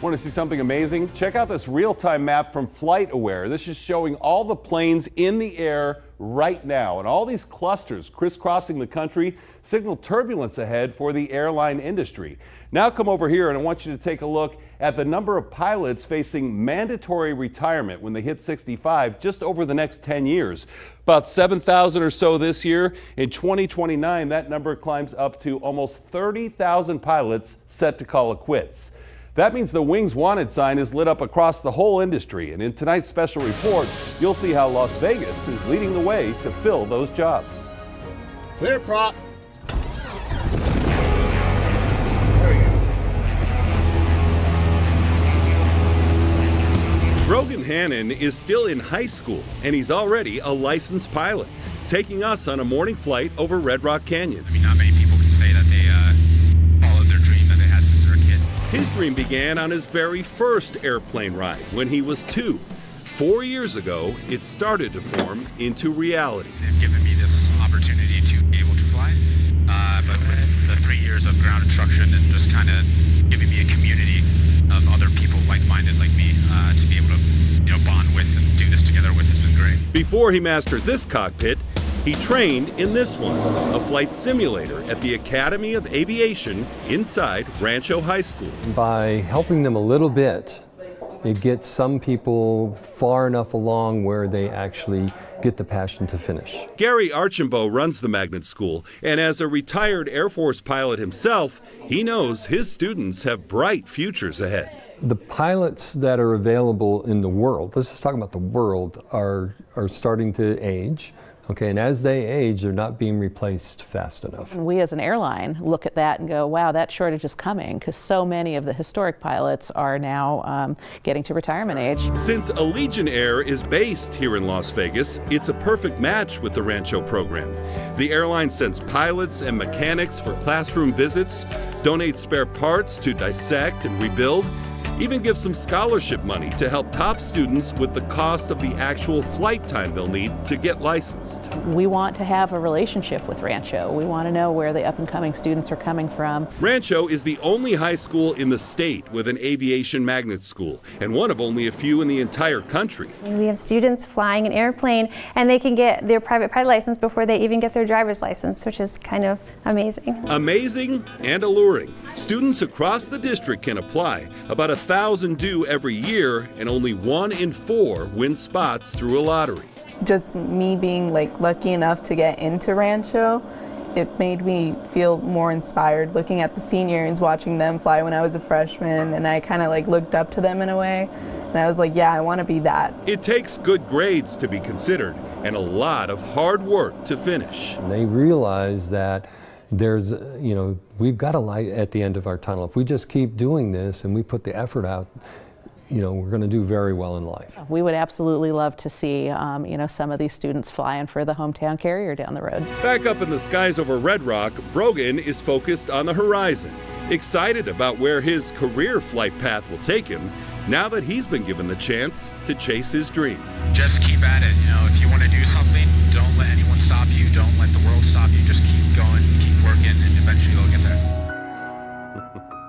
Want to see something amazing? Check out this real-time map from FlightAware. This is showing all the planes in the air right now, and all these clusters crisscrossing the country signal turbulence ahead for the airline industry. Now come over here and I want you to take a look at the number of pilots facing mandatory retirement when they hit 65 just over the next 10 years. About 7,000 or so this year. In 2029, that number climbs up to almost 30,000 pilots set to call it quits. That means the Wings Wanted sign is lit up across the whole industry. And in tonight's special report, you'll see how Las Vegas is leading the way to fill those jobs. Clear prop. Brogan Hannon is still in high school, and he's already a licensed pilot, taking us on a morning flight over Red Rock Canyon. I mean, not many people can say that they followed their dream that they had since they were a kid. His dream began on his very first airplane ride when he was 2. 4 years ago, it started to form into reality. They've given me this opportunity to be able to fly, but with the 3 years of ground instruction and just kind of giving me a community of other people like-minded like me to be able to, bond with and do this together with has been great. Before he mastered this cockpit, he trained in this one, a flight simulator at the Academy of Aviation inside Rancho High School. By helping them a little bit, it gets some people far enough along where they actually get the passion to finish. Gary Archambault runs the magnet school, and as a retired Air Force pilot himself, he knows his students have bright futures ahead. The pilots that are available in the world, let's just talk about the world, are starting to age. Okay, and as they age, they're not being replaced fast enough. We as an airline look at that and go, wow, that shortage is coming, because so many of the historic pilots are now getting to retirement age. Since Allegiant Air is based here in Las Vegas, it's a perfect match with the Rancho program. The airline sends pilots and mechanics for classroom visits, donates spare parts to dissect and rebuild, even gives some scholarship money to help top students with the cost of the actual flight time they'll need to get licensed. We want to have a relationship with Rancho. We want to know where the up-and-coming students are coming from. Rancho is the only high school in the state with an aviation magnet school, and one of only a few in the entire country. We have students flying an airplane, and they can get their private pilot license before they even get their driver's license, which is kind of amazing. Amazing and alluring. Students across the district can apply. About 1,000 do every year, and only 1 in 4 win spots through a lottery. Just me being lucky enough to get into Rancho, it made me feel more inspired looking at the seniors, watching them fly when I was a freshman, and I kind of looked up to them in a way, and I was like, yeah, I want to be that. It takes good grades to be considered and a lot of hard work to finish. And they realize that there's, we've got a light at the end of our tunnel. If we just keep doing this and we put the effort out, we're going to do very well in life. We would absolutely love to see, some of these students flying for the hometown carrier down the road. Back up in the skies over Red Rock, Brogan is focused on the horizon, excited about where his career flight path will take him now that he's been given the chance to chase his dream. Just keep at it. If you want to do something, don't let anyone stop you. Don't let the world stop you. Just keep going, keep working, and eventually you'll get there.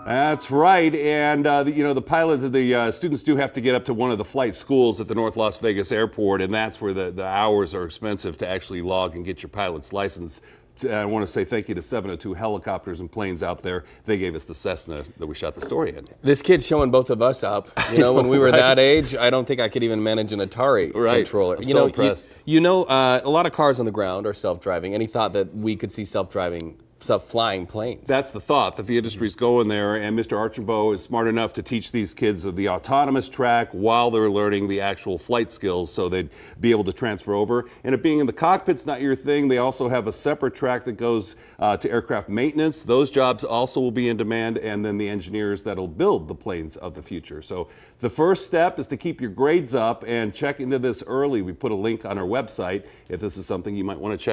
That's right, and the pilots, the students do have to get up to one of the flight schools at the North Las Vegas Airport, and that's where the hours are expensive to actually log and get your pilot's license. I want to say thank you to 702 helicopters and planes out there. They gave us the Cessna that we shot the story in. This kid's showing both of us up. When we were that age, I don't think I could even manage an Atari controller. I'm so impressed. A lot of cars on the ground are self-driving, and he thought that we could see self-flying planes. That's the thought, that the industry's going there, and Mr. Archambault is smart enough to teach these kids the autonomous track while they're learning the actual flight skills so they'd be able to transfer over. And it being in the cockpit's not your thing, they also have a separate track that goes to aircraft maintenance. Those jobs also will be in demand, and then the engineers that'll build the planes of the future. So the first step is to keep your grades up and check into this early. We put a link on our website if this is something you might want to check